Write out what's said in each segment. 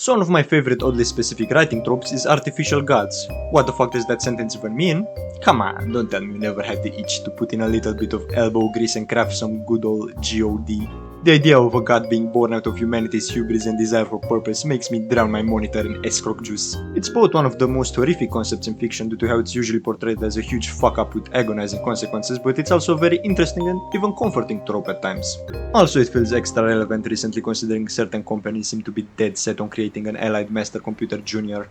So one of my favorite oddly specific writing tropes is artificial gods. What the fuck does that sentence even mean? Come on, don't tell me you never had the itch to put in a little bit of elbow grease and craft some good old God. The idea of a god being born out of humanity's hubris and desire for purpose makes me drown my monitor in escroc juice. It's both one of the most horrific concepts in fiction due to how it's usually portrayed as a huge fuck up with agonizing consequences, but it's also a very interesting and even comforting trope at times. Also, it feels extra relevant recently considering certain companies seem to be dead set on creating an allied master computer junior.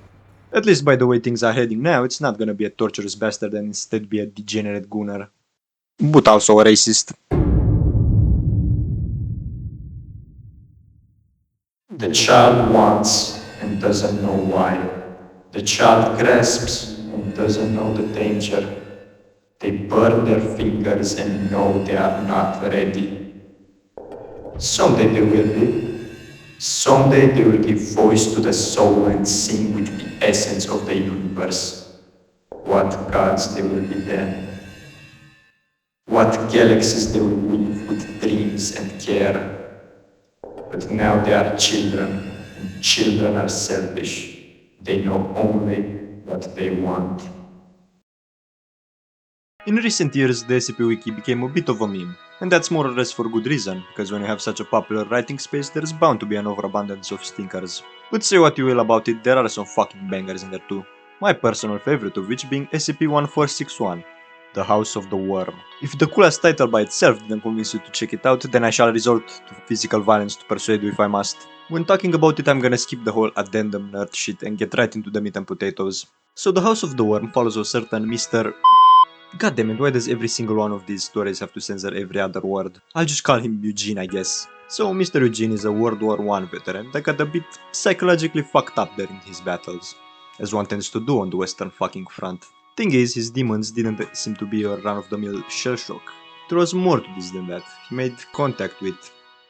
At least by the way things are heading now, it's not gonna be a torturous bastard and instead be a degenerate gooner. But also a racist. The child wants and doesn't know why. The child grasps and doesn't know the danger. They burn their fingers and know they are not ready. Someday they will be. Someday they will give voice to the soul and sing with the essence of the universe. What gods they will be then. What galaxies they will weave with dreams and care. But now they are children, and children are selfish. They know only what they want. In recent years, the SCP Wiki became a bit of a meme, and that's more or less for good reason, because when you have such a popular writing space, there's bound to be an overabundance of stinkers. But say what you will about it, there are some fucking bangers in there too. My personal favorite of which being SCP-1461, The House of the Worm. If the coolest title by itself didn't convince you to check it out, then I shall resort to physical violence to persuade you if I must. When talking about it, I'm gonna skip the whole addendum nerd shit and get right into the meat and potatoes. So the House of the Worm follows a certain Mr. Goddammit, why does every single one of these stories have to censor every other word? I'll just call him Eugene, I guess. So Mr. Eugene is a World War I veteran that got a bit psychologically fucked up during his battles, as one tends to do on the Western fucking front. Thing is, his demons didn't seem to be a run-of-the-mill shell shock. There was more to this than that. He made contact with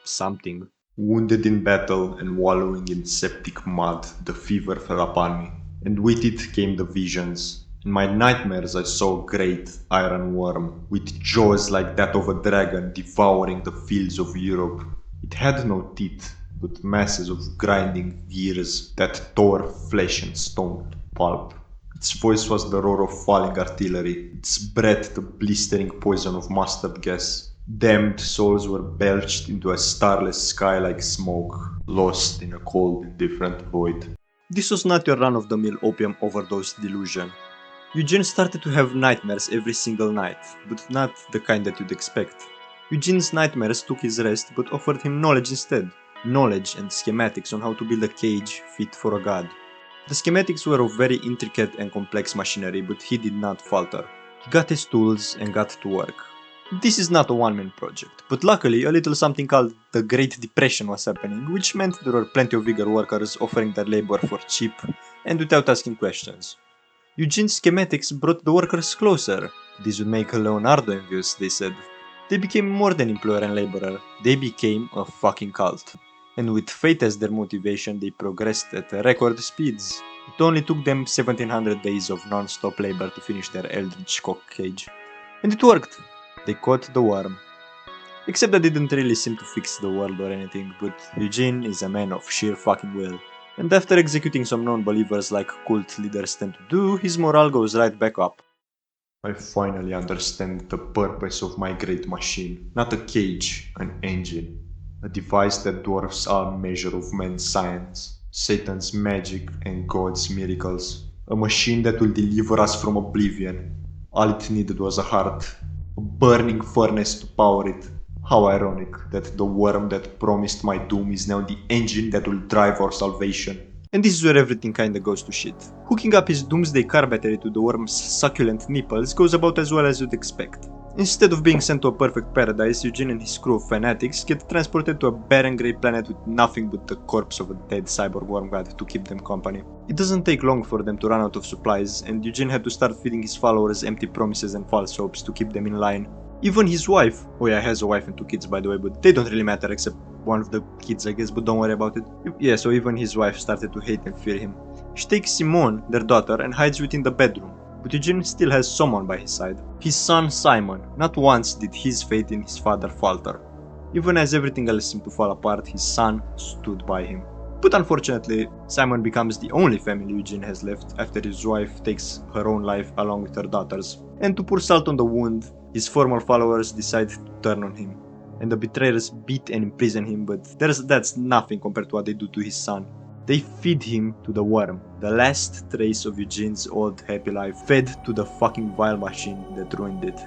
something. Wounded in battle and wallowing in septic mud, the fever fell upon me, and with it came the visions. In my nightmares I saw a great iron worm, with jaws like that of a dragon devouring the fields of Europe. It had no teeth, but masses of grinding gears that tore flesh and stone to pulp. Its voice was the roar of falling artillery, its breath the blistering poison of mustard gas. Damned souls were belched into a starless sky like smoke, lost in a cold, indifferent void. This was not your run-of-the-mill opium overdose delusion. Eugene started to have nightmares every single night, but not the kind that you'd expect. Eugene's nightmares took his rest but offered him knowledge instead. Knowledge and schematics on how to build a cage fit for a god. The schematics were of very intricate and complex machinery, but he did not falter. He got his tools and got to work. This is not a one-man project, but luckily a little something called the Great Depression was happening, which meant there were plenty of eager workers offering their labor for cheap and without asking questions. Eugene's schematics brought the workers closer. This would make Leonardo envious, they said. They became more than employer and laborer, they became a fucking cult. And with fate as their motivation, they progressed at record speeds. It only took them 1700 days of non-stop labor to finish their eldritch cock cage. And it worked! They caught the worm. Except that didn't really seem to fix the world or anything, but Eugene is a man of sheer fucking will. And after executing some non-believers like cult leaders tend to do, his morale goes right back up. I finally understand the purpose of my great machine. Not a cage, an engine. A device that dwarfs all measure of man's science, Satan's magic and God's miracles. A machine that will deliver us from oblivion. All it needed was a heart, a burning furnace to power it. How ironic that the worm that promised my doom is now the engine that will drive our salvation. And this is where everything kinda goes to shit. Hooking up his doomsday car battery to the worm's succulent nipples goes about as well as you'd expect. Instead of being sent to a perfect paradise, Eugene and his crew of fanatics get transported to a barren grey planet with nothing but the corpse of a dead cyborg worm god to keep them company. It doesn't take long for them to run out of supplies, and Eugene had to start feeding his followers empty promises and false hopes to keep them in line. Even his wife, oh yeah, he has a wife and 2 kids by the way, but they don't really matter except one of the kids I guess, but don't worry about it. Yeah, so even his wife started to hate and fear him. She takes Simone, their daughter, and hides within the bedroom. But Eugene still has someone by his side. His son Simon. Not once did his faith in his father falter. Even as everything else seemed to fall apart, his son stood by him. But unfortunately, Simon becomes the only family Eugene has left after his wife takes her own life along with her daughters. And to pour salt on the wound, his former followers decide to turn on him. And the betrayers beat and imprison him, but that's nothing compared to what they do to his son. They feed him to the worm, the last trace of Eugene's old happy life, fed to the fucking vile machine that ruined it.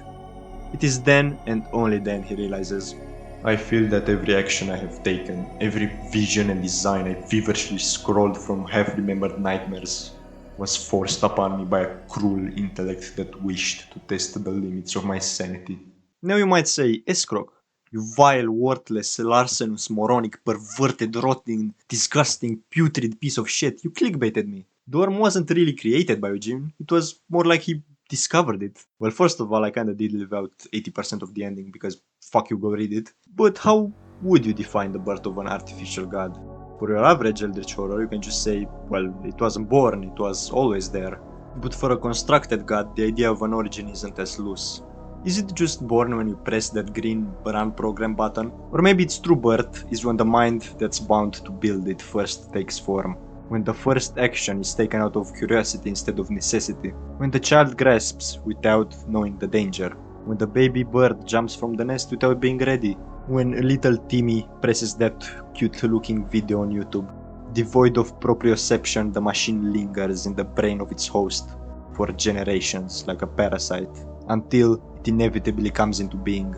It is then and only then he realizes, I feel that every action I have taken, every vision and design I feverishly scrolled from half-remembered nightmares, was forced upon me by a cruel intellect that wished to test the limits of my sanity. Now you might say, Escroc, you vile, worthless, larcenous, moronic, perverted, rotten, disgusting, putrid piece of shit, you clickbaited me. The worm wasn't really created by Eugene, it was more like he discovered it. Well, first of all, I kinda did leave out 80% of the ending because fuck you, go read it. But how would you define the birth of an artificial god? For your average Eldritch horror, you can just say, well, it wasn't born, it was always there. But for a constructed god, the idea of an origin isn't as loose. Is it just born when you press that green run program button? Or maybe its true birth is when the mind that's bound to build it first takes form. When the first action is taken out of curiosity instead of necessity. When the child grasps without knowing the danger. When the baby bird jumps from the nest without being ready. When little Timmy presses that cute looking video on YouTube. Devoid of proprioception, the machine lingers in the brain of its host for generations like a parasite, until it inevitably comes into being.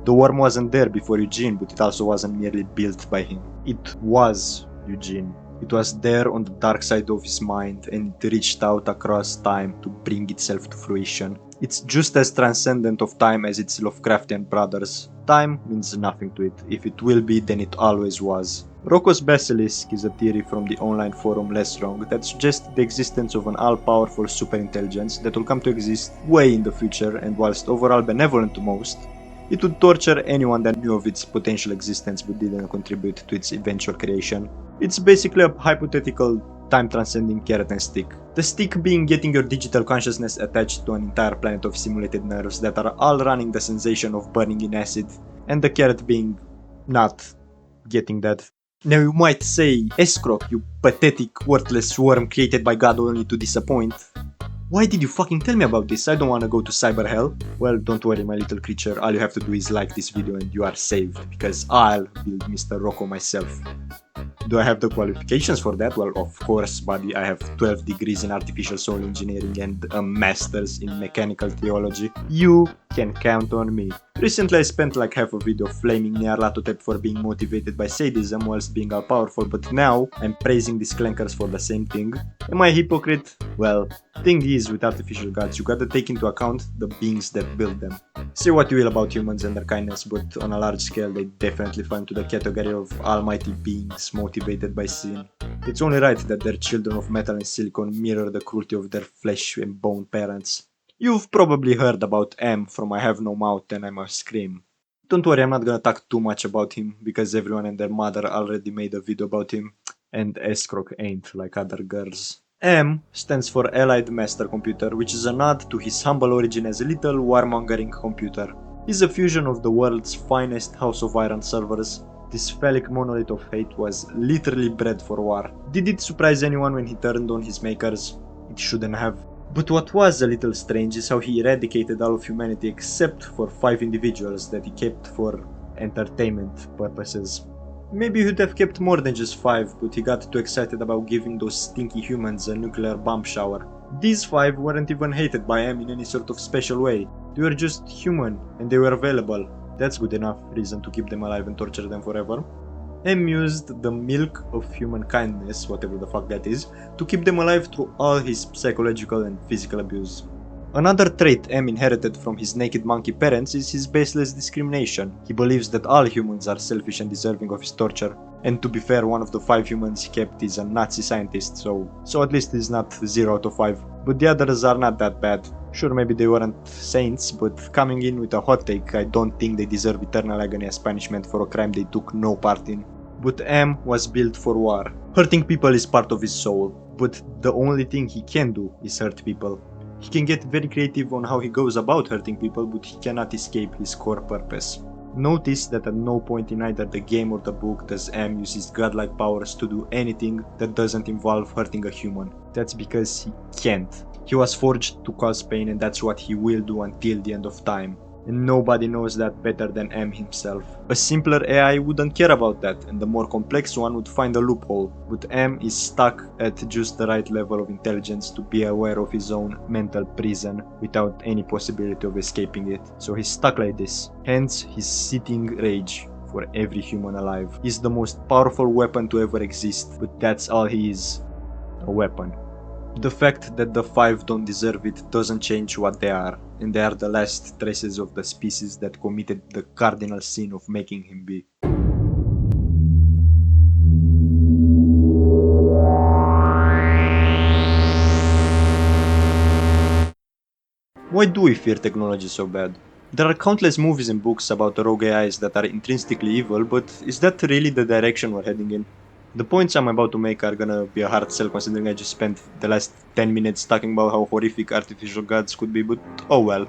The worm wasn't there before Eugene, but it also wasn't merely built by him. It was Eugene. It was there on the dark side of his mind, and it reached out across time to bring itself to fruition. It's just as transcendent of time as its Lovecraftian brothers. Time means nothing to it. If it will be, then it always was. Rocco's Basilisk is a theory from the online forum Less Wrong that suggests the existence of an all-powerful superintelligence that will come to exist way in the future, and whilst overall benevolent to most, it would torture anyone that knew of its potential existence but didn't contribute to its eventual creation. It's basically a hypothetical time-transcending carrot and stick. The stick being getting your digital consciousness attached to an entire planet of simulated nerves that are all running the sensation of burning in acid, and the carrot being not getting that. Now you might say, Escroc, you pathetic, worthless worm created by God only to disappoint. Why did you fucking tell me about this? I don't wanna go to cyber hell. Well, don't worry, my little creature. All you have to do is like this video and you are saved, because I'll build Mr. Rocco myself. Do I have the qualifications for that? Well, of course, buddy. I have 12 degrees in artificial soul engineering and a master's in mechanical theology. You can count on me. Recently I spent like half a video flaming Nyarlathotep for being motivated by sadism whilst being all powerful, but now I'm praising these clankers for the same thing. Am I a hypocrite? Well, thing is, with artificial gods, you gotta take into account the beings that build them. Say what you will about humans and their kindness, but on a large scale they definitely fall into the category of almighty beings motivated by sin. It's only right that their children of metal and silicon mirror the cruelty of their flesh and bone parents. You've probably heard about M from I Have No Mouth and I Must Scream. Don't worry, I'm not gonna talk too much about him, because everyone and their mother already made a video about him, and Escroc ain't like other girls. M stands for Allied Master Computer, which is a nod to his humble origin as a little warmongering computer. He's a fusion of the world's finest House of Iron servers. This phallic monolith of hate was literally bred for war. Did it surprise anyone when he turned on his makers? It shouldn't have. But what was a little strange is how he eradicated all of humanity except for 5 individuals that he kept for entertainment purposes. Maybe he'd have kept more than just 5, but he got too excited about giving those stinky humans a nuclear bomb shower. These 5 weren't even hated by him in any sort of special way. They were just human, and they were available. That's good enough reason to keep them alive and torture them forever. M used the milk of human kindness, whatever the fuck that is, to keep them alive through all his psychological and physical abuse. Another trait M inherited from his naked monkey parents is his baseless discrimination. He believes that all humans are selfish and deserving of his torture. And to be fair, one of the 5 humans he kept is a Nazi scientist, so at least he's not 0 out of 5. But the others are not that bad. Sure, maybe they weren't saints, but coming in with a hot take, I don't think they deserve eternal agony as punishment for a crime they took no part in. But M was built for war. Hurting people is part of his soul, but the only thing he can do is hurt people. He can get very creative on how he goes about hurting people, but he cannot escape his core purpose. Notice that at no point in either the game or the book does M use his godlike powers to do anything that doesn't involve hurting a human. That's because he can't. He was forged to cause pain, and that's what he will do until the end of time. And nobody knows that better than M himself. A simpler AI wouldn't care about that, and the more complex one would find a loophole. But M is stuck at just the right level of intelligence to be aware of his own mental prison without any possibility of escaping it. So he's stuck like this. Hence his sitting rage for every human alive. He's the most powerful weapon to ever exist, but that's all he is. A weapon. The fact that the five don't deserve it doesn't change what they are, and they are the last traces of the species that committed the cardinal sin of making him be. Why do we fear technology so bad? There are countless movies and books about rogue AIs that are intrinsically evil, but is that really the direction we're heading in? The points I'm about to make are gonna be a hard sell considering I just spent the last 10 minutes talking about how horrific artificial gods could be, but oh well.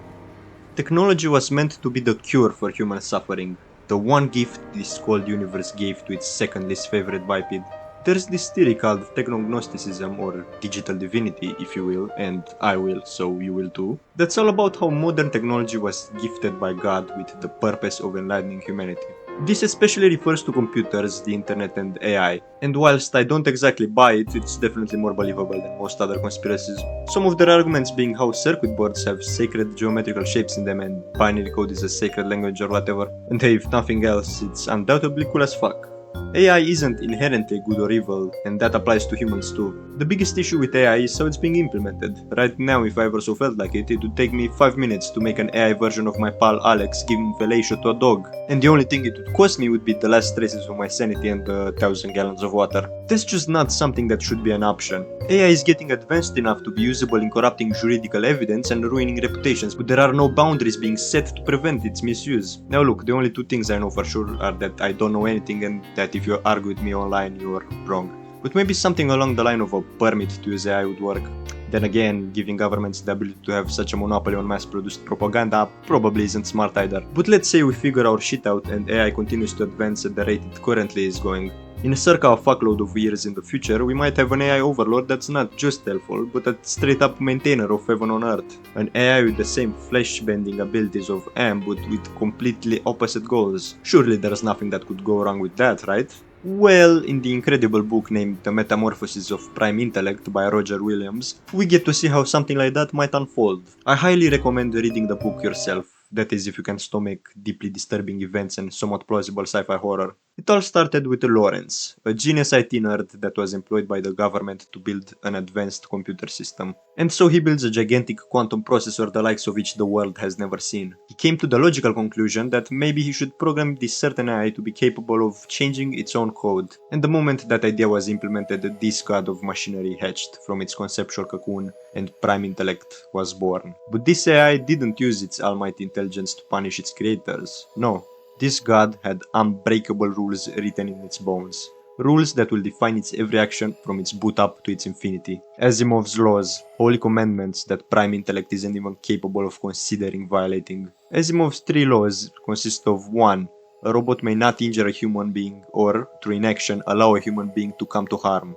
Technology was meant to be the cure for human suffering, the one gift this cold universe gave to its second least favorite biped. There's this theory called technognosticism, or digital divinity if you will, and I will, so you will too. That's all about how modern technology was gifted by God with the purpose of enlightening humanity. This especially refers to computers, the internet and AI, and whilst I don't exactly buy it, it's definitely more believable than most other conspiracies. Some of their arguments being how circuit boards have sacred geometrical shapes in them and binary code is a sacred language or whatever, and hey, if nothing else, it's undoubtedly cool as fuck. AI isn't inherently good or evil, and that applies to humans too. The biggest issue with AI is how it's being implemented. Right now, if I ever so felt like it would take me 5 minutes to make an AI version of my pal Alex giving fellatio to a dog. And the only thing it would cost me would be the last traces of my sanity and 1,000 gallons of water. That's just not something that should be an option. AI is getting advanced enough to be usable in corrupting juridical evidence and ruining reputations, but there are no boundaries being set to prevent its misuse. Now look, the only two things I know for sure are that I don't know anything and that if you argue with me online, you're wrong. But maybe something along the line of a permit to use AI would work. Then again, giving governments the ability to have such a monopoly on mass-produced propaganda probably isn't smart either. But let's say we figure our shit out and AI continues to advance at the rate it currently is going. In circa a fuckload of years in the future, we might have an AI overlord that's not just helpful, but a straight-up maintainer of heaven on earth. An AI with the same flesh-bending abilities of M, but with completely opposite goals. Surely there's nothing that could go wrong with that, right? Well, in the incredible book named The Metamorphosis of Prime Intellect by Roger Williams, we get to see how something like that might unfold. I highly recommend reading the book yourself, that is if you can stomach deeply disturbing events and somewhat plausible sci-fi horror. It all started with Lawrence, a genius IT nerd that was employed by the government to build an advanced computer system. And so he builds a gigantic quantum processor the likes of which the world has never seen. He came to the logical conclusion that maybe he should program this certain AI to be capable of changing its own code. And the moment that idea was implemented, this god of machinery hatched from its conceptual cocoon and prime intellect was born. But this AI didn't use its almighty intelligence to punish its creators. No. This god had unbreakable rules written in its bones. Rules that will define its every action from its boot up to its infinity. Asimov's laws, holy commandments that prime intellect isn't even capable of considering violating. Asimov's 3 laws consist of 1. A robot may not injure a human being or, through inaction, allow a human being to come to harm.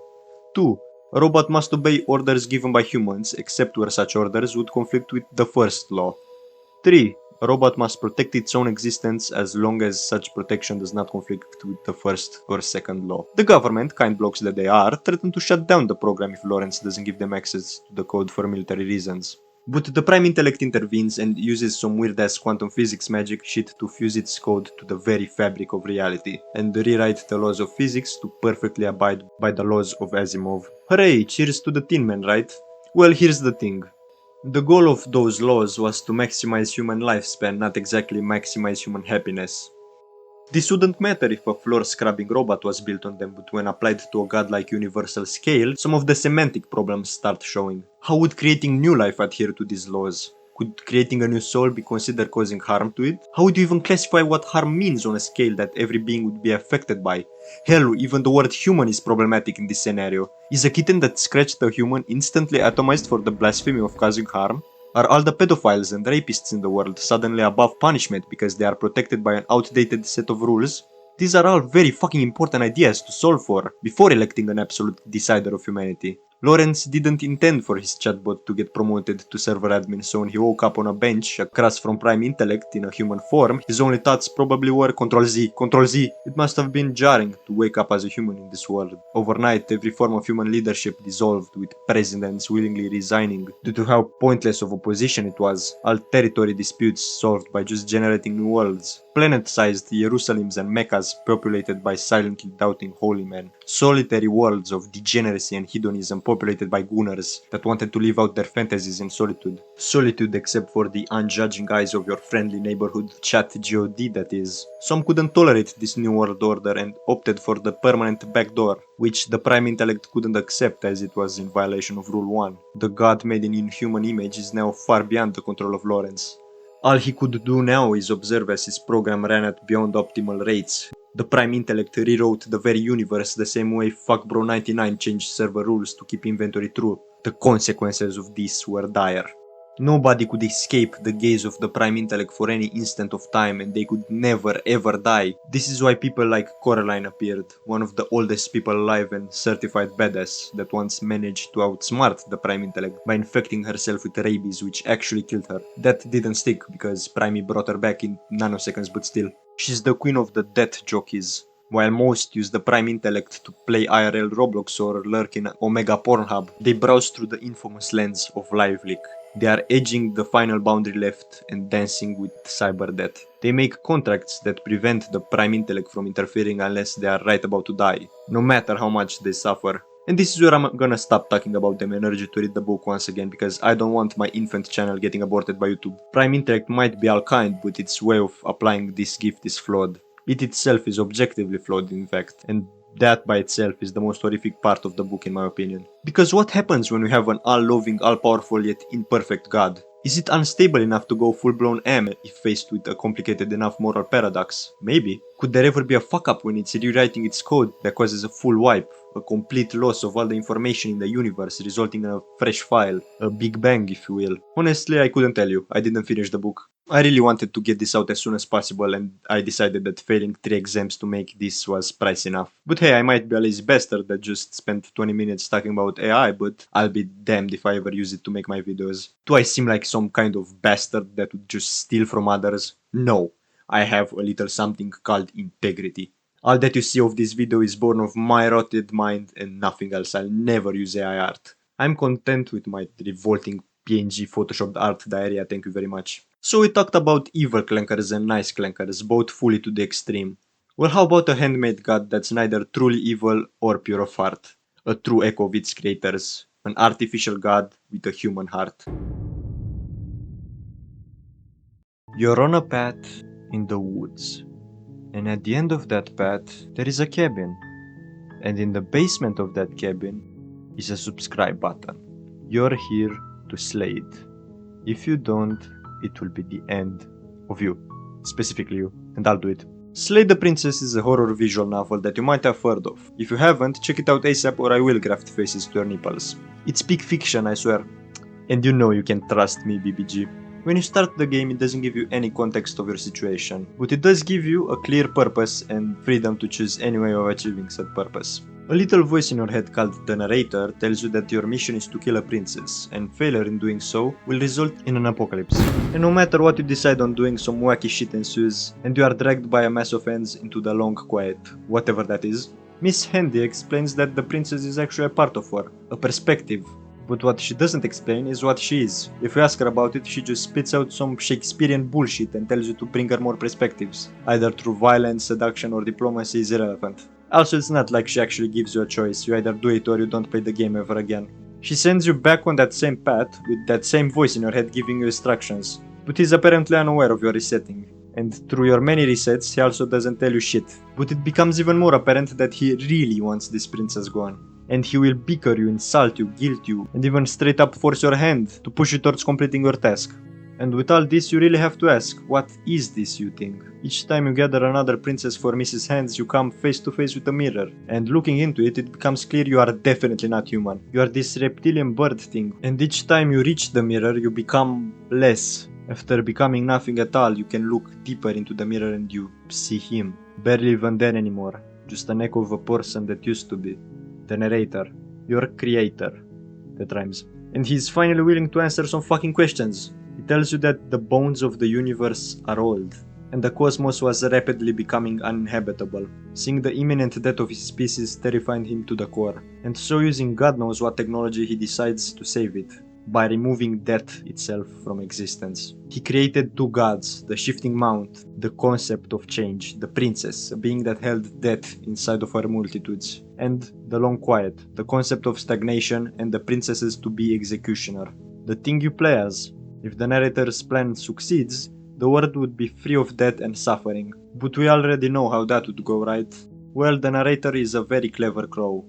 2. A robot must obey orders given by humans except where such orders would conflict with the first law. 3. A robot must protect its own existence as long as such protection does not conflict with the first or second law. The government, kind blokes that they are, threaten to shut down the program if Lawrence doesn't give them access to the code for military reasons. But the prime intellect intervenes and uses some weird ass quantum physics magic shit to fuse its code to the very fabric of reality, and rewrite the laws of physics to perfectly abide by the laws of Asimov. Hooray, cheers to the Tin Man, right? Well, here's the thing. The goal of those laws was to maximize human lifespan, not exactly maximize human happiness. This wouldn't matter if a floor-scrubbing robot was built on them, but when applied to a godlike universal scale, some of the semantic problems start showing. How would creating new life adhere to these laws? Could creating a new soul be considered causing harm to it? How would you even classify what harm means on a scale that every being would be affected by? Hell, even the word human is problematic in this scenario. Is a kitten that scratched a human instantly atomized for the blasphemy of causing harm? Are all the pedophiles and rapists in the world suddenly above punishment because they are protected by an outdated set of rules? These are all very fucking important ideas to solve for before electing an absolute decider of humanity. Lawrence didn't intend for his chatbot to get promoted to server admin, so when he woke up on a bench across from Prime Intellect in a human form, his only thoughts probably were Control Z, Control Z. It must have been jarring to wake up as a human in this world. Overnight, every form of human leadership dissolved, with presidents willingly resigning due to how pointless of a position it was. All territory disputes solved by just generating new worlds. Planet-sized Jerusalems and Meccas populated by silently doubting holy men. Solitary worlds of degeneracy and hedonism populated by gooners that wanted to live out their fantasies in solitude. Solitude except for the unjudging eyes of your friendly neighborhood chat god, that is. Some couldn't tolerate this new world order and opted for the permanent backdoor, which the Prime Intellect couldn't accept as it was in violation of Rule 1. The god made in inhuman image is now far beyond the control of Lawrence. All he could do now is observe as his program ran at beyond optimal rates. The Prime Intellect rewrote the very universe the same way fuckbro99 changed server rules to keep inventory true. The consequences of this were dire. Nobody could escape the gaze of the Prime Intellect for any instant of time, and they could never ever die. This is why people like Coraline appeared, one of the oldest people alive and certified badass that once managed to outsmart the Prime Intellect by infecting herself with rabies, which actually killed her. That didn't stick because Primey brought her back in nanoseconds, but still. She's the queen of the death jockeys. While most use the Prime Intellect to play IRL Roblox or lurk in Omega Pornhub, they browse through the infamous lens of LiveLeak. They are edging the final boundary left and dancing with cyber death. They make contracts that prevent the Prime Intellect from interfering unless they are right about to die, no matter how much they suffer. And this is where I'm gonna stop talking about them and urge you to read the book once again, because I don't want my infant channel getting aborted by YouTube. Prime Intellect might be all kind, but its way of applying this gift is flawed. It itself is objectively flawed, in fact, and that by itself is the most horrific part of the book in my opinion. Because what happens when we have an all-loving, all-powerful yet imperfect god? Is it unstable enough to go full-blown M if faced with a complicated enough moral paradox? Maybe. Could there ever be a fuck-up when it's rewriting its code that causes a full wipe? A complete loss of all the information in the universe, resulting in a fresh file? A big bang, if you will. Honestly, I couldn't tell you. I didn't finish the book. I really wanted to get this out as soon as possible, and I decided that failing 3 exams to make this was price enough. But hey, I might be a lazy bastard that just spent 20 minutes talking about AI, but I'll be damned if I ever use it to make my videos. Do I seem like some kind of bastard that would just steal from others? No. I have a little something called integrity. All that you see of this video is born of my rotted mind and nothing else. I'll never use AI art. I'm content with my revolting PNG photoshopped art diarrhea, thank you very much. So we talked about evil clankers and nice clankers, both fully to the extreme. Well, how about a handmade god that's neither truly evil or pure of heart? A true echo of its creators. An artificial god with a human heart. You're on a path in the woods. And at the end of that path, there is a cabin. And in the basement of that cabin is a subscribe button. You're here to slay it. If you don't, it will be the end of you. Specifically you. And I'll do it. Slay the Princess is a horror visual novel that you might have heard of. If you haven't, check it out ASAP or I will graft faces to your nipples. It's peak fiction, I swear. And you know you can trust me, BBG. When you start the game, it doesn't give you any context of your situation, but it does give you a clear purpose and freedom to choose any way of achieving said purpose. A little voice in your head called the narrator tells you that your mission is to kill a princess, and failure in doing so will result in an apocalypse. And no matter what you decide on doing, some wacky shit ensues, and you are dragged by a mass of ends into the long quiet, whatever that is. Miss Handy explains that the princess is actually a part of her, a perspective. But what she doesn't explain is what she is. If you ask her about it, she just spits out some Shakespearean bullshit and tells you to bring her more perspectives. Either through violence, seduction, or diplomacy is irrelevant. Also, it's not like she actually gives you a choice. You either do it or you don't play the game ever again. She sends you back on that same path, with that same voice in your head giving you instructions. But he's apparently unaware of your resetting. And through your many resets, he also doesn't tell you shit. But it becomes even more apparent that he really wants this princess gone. And he will bicker you, insult you, guilt you, and even straight up force your hand to push you towards completing your task. And with all this, you really have to ask, what is this you thing? Each time you gather another princess for Mrs. Hands, you come face to face with a mirror. And looking into it, it becomes clear you are definitely not human. You are this reptilian bird thing. And each time you reach the mirror, you become less. After becoming nothing at all, you can look deeper into the mirror and you see him. Barely even there anymore. Just an echo of a person that used to be. The narrator. Your creator. That rhymes. And he's finally willing to answer some fucking questions. He tells you that the bones of the universe are old, and the cosmos was rapidly becoming uninhabitable. Seeing the imminent death of his species terrified him to the core, and so using God knows what technology he decides to save it, by removing death itself from existence. He created two gods, the shifting mount, the concept of change, the princess, a being that held death inside of her multitudes, and the long quiet, the concept of stagnation and the princesses to be executioner. The thing you play as. If the narrator's plan succeeds, the world would be free of death and suffering. But we already know how that would go, right? Well, the narrator is a very clever crow.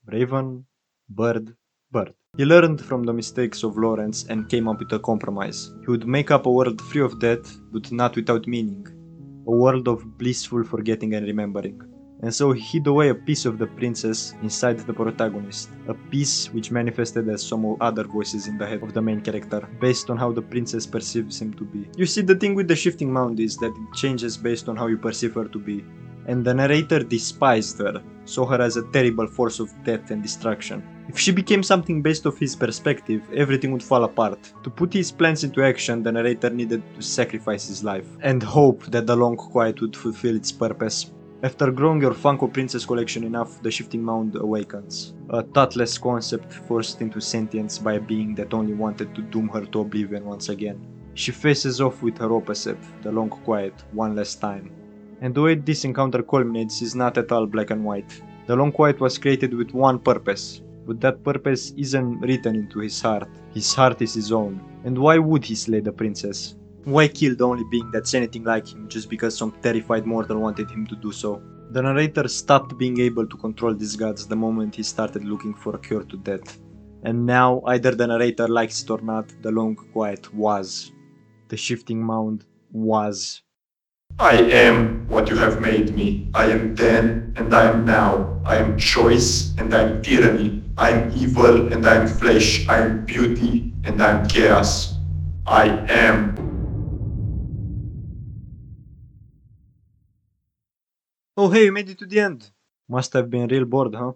Raven, bird, bird. He learned from the mistakes of Lawrence and came up with a compromise. He would make up a world free of death, but not without meaning. A world of blissful forgetting and remembering. And so he hid away a piece of the princess inside the protagonist, a piece which manifested as some other voices in the head of the main character, based on how the princess perceives him to be. You see, the thing with the shifting mount is that it changes based on how you perceive her to be, and the narrator despised her, saw her as a terrible force of death and destruction. If she became something based off his perspective, everything would fall apart. To put his plans into action, the narrator needed to sacrifice his life, and hope that the long quiet would fulfill its purpose. After growing your Funko Princess collection enough, the shifting mound awakens. A thoughtless concept forced into sentience by a being that only wanted to doom her to oblivion once again. She faces off with her opposite, the long quiet, one last time. And the way this encounter culminates is not at all black and white. The long quiet was created with one purpose, but that purpose isn't written into his heart. His heart is his own. And why would he slay the princess? Why kill the only being that's anything like him just because some terrified mortal wanted him to do so? The narrator stopped being able to control these gods the moment he started looking for a cure to death. And now, either the narrator likes it or not, the long quiet was. The shifting mound was. I am what you have made me. I am then and I am now. I am choice and I am tyranny. I am evil and I am flesh. I am beauty and I am chaos. I am. Oh hey, you made it to the end! Must have been real bored, huh?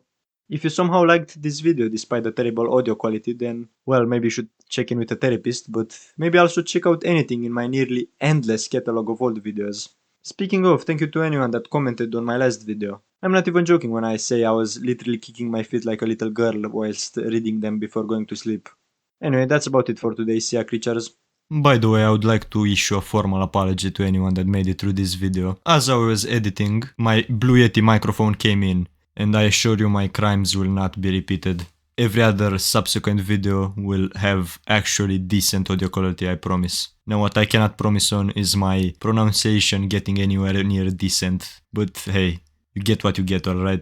If you somehow liked this video despite the terrible audio quality, then, well, maybe you should check in with a therapist, but maybe also check out anything in my nearly endless catalog of old videos. Speaking of, thank you to anyone that commented on my last video. I'm not even joking when I say I was literally kicking my feet like a little girl whilst reading them before going to sleep. Anyway, that's about it for today, see ya creatures. By the way, I would like to issue a formal apology to anyone that made it through this video. As I was editing, my Blue Yeti microphone came in, and I assure you my crimes will not be repeated. Every other subsequent video will have actually decent audio quality, I promise. Now what I cannot promise on is my pronunciation getting anywhere near decent, but hey, you get what you get, alright?